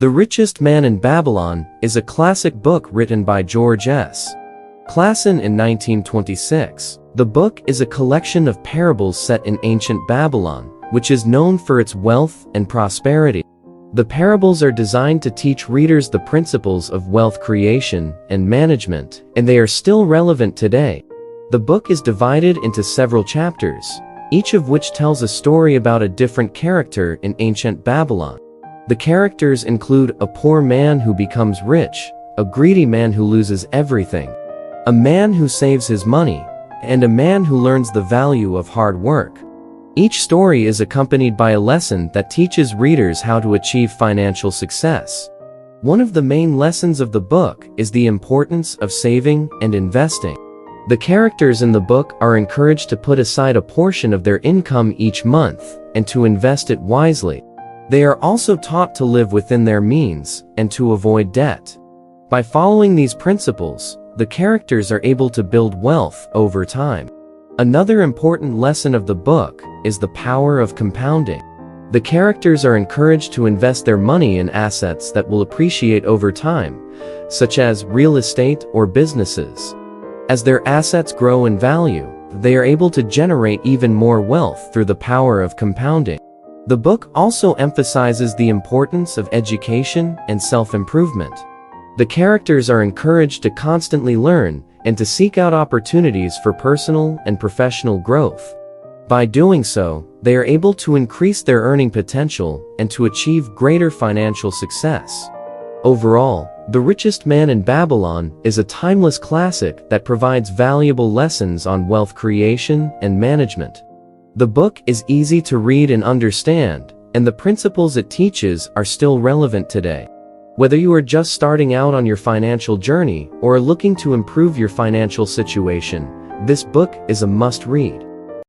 The Richest Man in Babylon is a classic book written by George S. Clason in 1926. The book is a collection of parables set in ancient Babylon, which is known for its wealth and prosperity. The parables are designed to teach readers the principles of wealth creation and management, and they are still relevant today. The book is divided into several chapters, each of which tells a story about a different character in ancient Babylon. The characters include a poor man who becomes rich, a greedy man who loses everything, a man who saves his money, and a man who learns the value of hard work. Each story is accompanied by a lesson that teaches readers how to achieve financial success. One of the main lessons of the book is the importance of saving and investing. The characters in the book are encouraged to put aside a portion of their income each month and to invest it wisely. They are also taught to live within their means and to avoid debt. By following these principles, the characters are able to build wealth over time. Another important lesson of the book is the power of compounding. The characters are encouraged to invest their money in assets that will appreciate over time, such as real estate or businesses. As their assets grow in value, they are able to generate even more wealth through the power of compounding. The book also emphasizes the importance of education and self-improvement. The characters are encouraged to constantly learn and to seek out opportunities for personal and professional growth. By doing so, they are able to increase their earning potential and to achieve greater financial success. Overall, The Richest Man in Babylon is a timeless classic that provides valuable lessons on wealth creation and management. The book is easy to read and understand, and the principles it teaches are still relevant today. Whether you are just starting out on your financial journey or are looking to improve your financial situation, this book is a must-read.